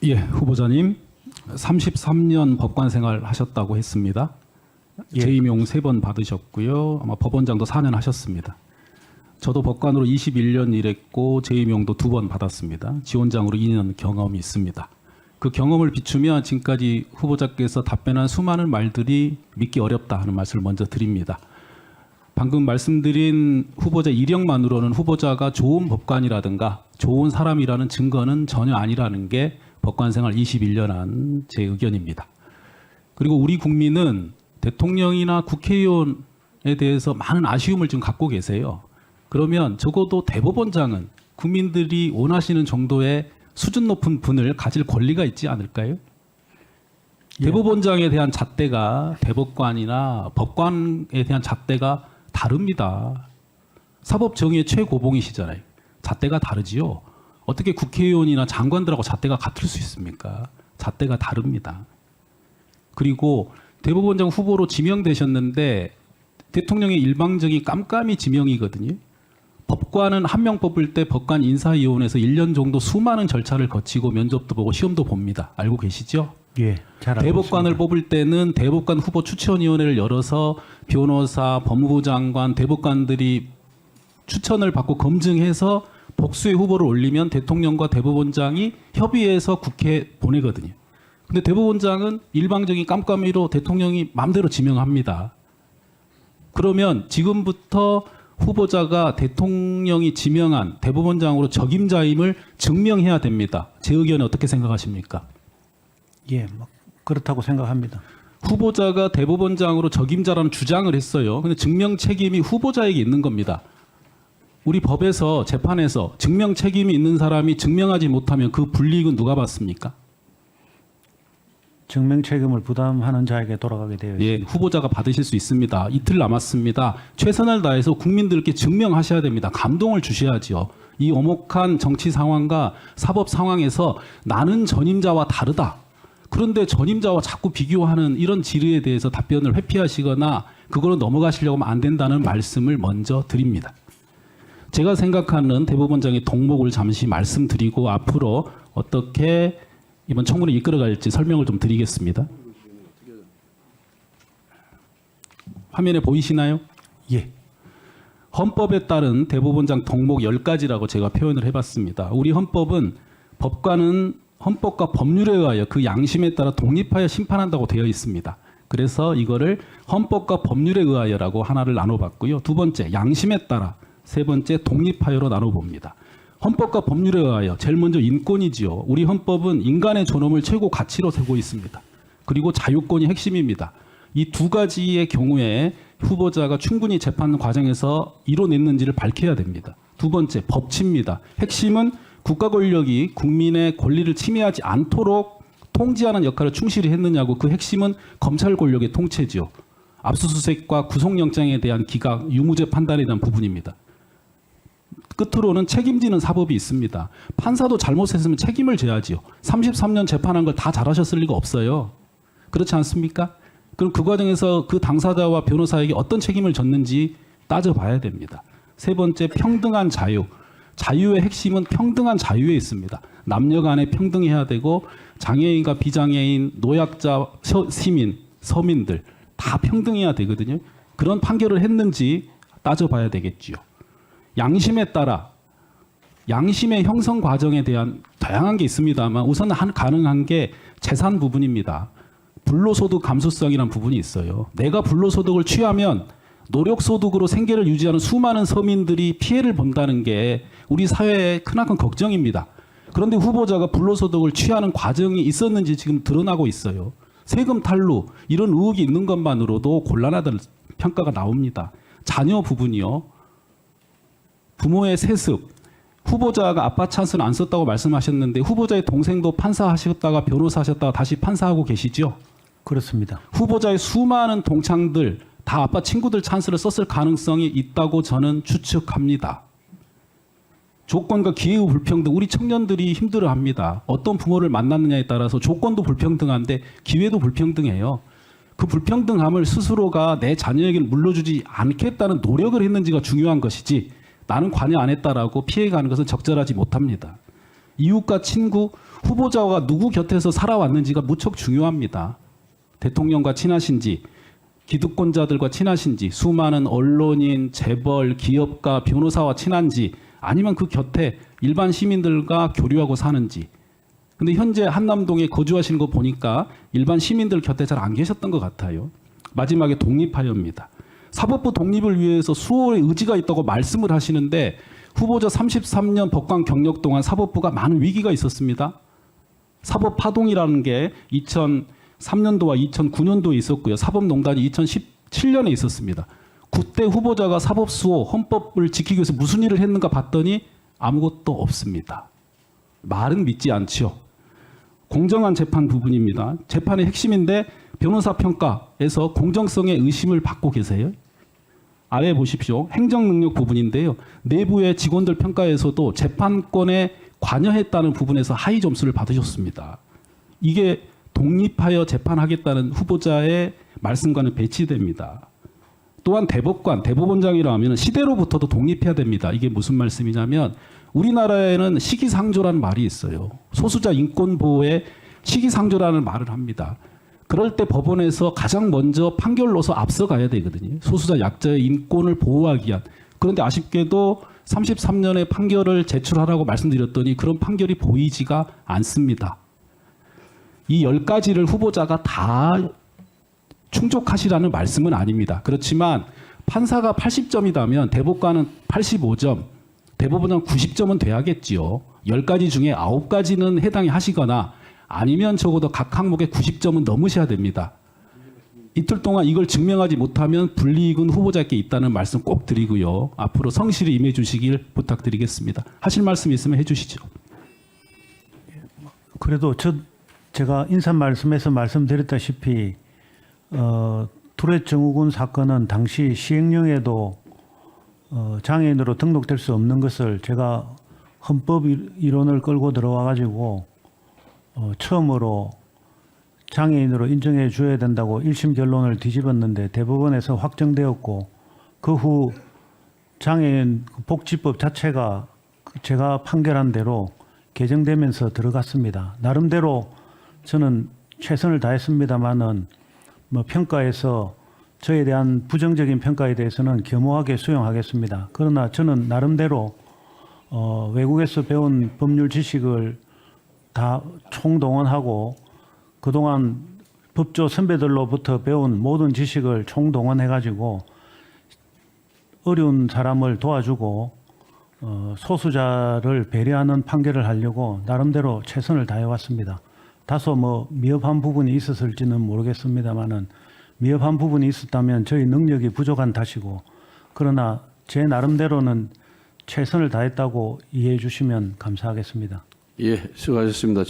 예, 후보자님 33년 법관 생활 하셨다고 했습니다. 예. 재임용 3번 받으셨고요. 아마 법원장도 4년 하셨습니다. 저도 법관으로 21년 일했고 재임용도 2번 받았습니다. 지원장으로 2년 경험이 있습니다. 그 경험을 비추면 지금까지 후보자께서 답변한 수많은 말들이 믿기 어렵다 하는 말씀을 먼저 드립니다. 방금 말씀드린 후보자 이력만으로는 후보자가 좋은 법관이라든가 좋은 사람이라는 증거는 전혀 아니라는 게 법관 생활 21년 한 제 의견입니다. 그리고 우리 국민은 대통령이나 국회의원에 대해서 많은 아쉬움을 지금 갖고 계세요. 그러면 적어도 대법원장은 국민들이 원하시는 정도의 수준 높은 분을 가질 권리가 있지 않을까요? 예. 대법원장에 대한 잣대가 대법관이나 법관에 대한 잣대가 다릅니다. 사법정의의 최고봉이시잖아요. 잣대가 다르지요. 어떻게 국회의원이나 장관들하고 잣대가 같을 수 있습니까? 잣대가 다릅니다. 그리고 대법원장 후보로 지명되셨는데 대통령의 일방적인 깜깜이 지명이거든요. 법관은 한 명 뽑을 때 법관 인사위원회에서 1년 정도 수많은 절차를 거치고 면접도 보고 시험도 봅니다. 알고 계시죠? 예, 잘 알고 대법관을 있습니다. 뽑을 때는 대법관 후보 추천위원회를 열어서 변호사, 법무부 장관, 대법관들이 추천을 받고 검증해서 복수의 후보를 올리면 대통령과 대법원장이 협의해서 국회에 보내거든요. 근데 대법원장은 일방적인 깜깜이로 대통령이 마음대로 지명합니다. 그러면 지금부터 후보자가 대통령이 지명한 대법원장으로 적임자임을 증명해야 됩니다. 제 의견은 어떻게 생각하십니까? 예, 그렇다고 생각합니다. 후보자가 대법원장으로 적임자라는 주장을 했어요. 근데 증명 책임이 후보자에게 있는 겁니다. 우리 법에서 재판에서 증명 책임이 있는 사람이 증명하지 못하면 그 불이익은 누가 받습니까? 증명 책임을 부담하는 자에게 돌아가게 되어 있습니다. 예, 후보자가 받으실 수 있습니다. 이틀 남았습니다. 최선을 다해서 국민들께 증명하셔야 됩니다. 감동을 주셔야지요. 이 엄혹한 정치 상황과 사법 상황에서 나는 전임자와 다르다. 그런데 전임자와 자꾸 비교하는 이런 질의에 대해서 답변을 회피하시거나 그걸로 넘어가시려고 하면 안 된다는 말씀을 먼저 드립니다. 제가 생각하는 대법원장의 덕목을 잠시 말씀드리고 앞으로 어떻게 이번 청구를 이끌어갈지 설명을 좀 드리겠습니다. 화면에 보이시나요? 예, 헌법에 따른 대법원장 덕목 10가지라고 제가 표현을 해봤습니다. 우리 헌법은 법관은 헌법과 법률에 의하여 그 양심에 따라 독립하여 심판한다고 되어 있습니다. 그래서 이거를 헌법과 법률에 의하여라고 하나를 나눠봤고요. 두 번째, 양심에 따라. 세 번째, 독립하여로 나눠봅니다. 헌법과 법률에 의하여 제일 먼저 인권이지요. 우리 헌법은 인간의 존엄을 최고 가치로 세고 있습니다. 그리고 자유권이 핵심입니다. 이 두 가지의 경우에 후보자가 충분히 재판 과정에서 이뤄냈는지를 밝혀야 됩니다. 두 번째, 법치입니다. 핵심은 국가 권력이 국민의 권리를 침해하지 않도록 통제하는 역할을 충실히 했느냐고 그 핵심은 검찰 권력의 통제지요. 압수수색과 구속영장에 대한 기각, 유무죄 판단에 대한 부분입니다. 끝으로는 책임지는 사법이 있습니다. 판사도 잘못했으면 책임을 져야지요. 33년 재판한 걸 다 잘하셨을 리가 없어요. 그렇지 않습니까? 그럼 그 과정에서 그 당사자와 변호사에게 어떤 책임을 졌는지 따져봐야 됩니다. 세 번째, 평등한 자유. 자유의 핵심은 평등한 자유에 있습니다. 남녀 간에 평등해야 되고 장애인과 비장애인, 노약자, 시민, 서민들 다 평등해야 되거든요. 그런 판결을 했는지 따져봐야 되겠지요. 양심에 따라 양심의 형성 과정에 대한 다양한 게 있습니다만 우선 가능한 게 재산 부분입니다. 불로소득 감수성이라는 부분이 있어요. 내가 불로소득을 취하면 노력소득으로 생계를 유지하는 수많은 서민들이 피해를 본다는 게 우리 사회의 크나큰 걱정입니다. 그런데 후보자가 불로소득을 취하는 과정이 있었는지 지금 드러나고 있어요. 세금 탈루 이런 의혹이 있는 것만으로도 곤란하다는 평가가 나옵니다. 자녀 부분이요. 부모의 세습, 후보자가 아빠 찬스는 안 썼다고 말씀하셨는데 후보자의 동생도 판사 하셨다가 변호사 하셨다가 다시 판사하고 계시죠? 그렇습니다. 후보자의 수많은 동창들 다 아빠 친구들 찬스를 썼을 가능성이 있다고 저는 추측합니다. 조건과 기회의 불평등, 우리 청년들이 힘들어합니다. 어떤 부모를 만났느냐에 따라서 조건도 불평등한데 기회도 불평등해요. 그 불평등함을 스스로가 내 자녀에게 물려주지 않겠다는 노력을 했는지가 중요한 것이지 나는 관여 안 했다라고 피해가는 것은 적절하지 못합니다. 이웃과 친구, 후보자가 누구 곁에서 살아왔는지가 무척 중요합니다. 대통령과 친하신지, 기득권자들과 친하신지, 수많은 언론인, 재벌, 기업가, 변호사와 친한지, 아니면 그 곁에 일반 시민들과 교류하고 사는지. 근데 현재 한남동에 거주하시는 거 보니까 일반 시민들 곁에 잘 안 계셨던 것 같아요. 마지막에 독립하여입니다. 사법부 독립을 위해서 수호의 의지가 있다고 말씀을 하시는데 후보자 33년 법관 경력 동안 사법부가 많은 위기가 있었습니다. 사법 파동이라는 게 2003년도와 2009년도에 있었고요. 사법농단이 2017년에 있었습니다. 그때 후보자가 사법수호, 헌법을 지키기 위해서 무슨 일을 했는가 봤더니 아무것도 없습니다. 말은 믿지 않죠. 공정한 재판 부분입니다. 재판의 핵심인데 변호사 평가에서 공정성의 의심을 받고 계세요. 아래 보십시오. 행정능력 부분인데요. 내부의 직원들 평가에서도 재판권에 관여했다는 부분에서 하위 점수를 받으셨습니다. 이게 독립하여 재판하겠다는 후보자의 말씀과는 배치됩니다. 또한 대법원장이라면 시대로부터도 독립해야 됩니다. 이게 무슨 말씀이냐면 우리나라에는 시기상조라는 말이 있어요. 소수자 인권 보호에 시기상조라는 말을 합니다. 그럴 때 법원에서 가장 먼저 판결로서 앞서가야 되거든요. 소수자 약자의 인권을 보호하기 위한. 그런데 아쉽게도 33년의 판결을 제출하라고 말씀드렸더니 그런 판결이 보이지가 않습니다. 이 10가지를 후보자가 다 충족하시라는 말씀은 아닙니다. 그렇지만 판사가 80점이라면 대법관은 85점, 대법원은 90점은 돼야겠지요. 10가지 중에 9가지는 해당이 하시거나 아니면 적어도 각 항목에 90점은 넘으셔야 됩니다. 이틀 동안 이걸 증명하지 못하면 불이익은 후보자께 있다는 말씀 꼭 드리고요. 앞으로 성실히 임해 주시길 부탁드리겠습니다. 하실 말씀 있으면 해주시죠. 그래도 제가 인사 말씀에서 말씀드렸다시피 투렛 증후군 사건은 당시 시행령에도 장애인으로 등록될 수 없는 것을 제가 헌법 이론을 끌고 들어와 가지고 처음으로 장애인으로 인정해 줘야 된다고 1심 결론을 뒤집었는데 대법원에서 확정되었고 그 후 장애인 복지법 자체가 제가 판결한 대로 개정되면서 들어갔습니다. 나름대로 저는 최선을 다했습니다마는 뭐 평가에서 저에 대한 부정적인 평가에 대해서는 겸허하게 수용하겠습니다. 그러나 저는 나름대로 외국에서 배운 법률 지식을 다 총동원하고 그동안 법조 선배들로부터 배운 모든 지식을 총동원해가지고 어려운 사람을 도와주고 소수자를 배려하는 판결을 하려고 나름대로 최선을 다해왔습니다. 다소 뭐 미흡한 부분이 있었을지는 모르겠습니다만은 미흡한 부분이 있었다면 저희 능력이 부족한 탓이고 그러나 제 나름대로는 최선을 다했다고 이해해 주시면 감사하겠습니다. 예, 수고하셨습니다.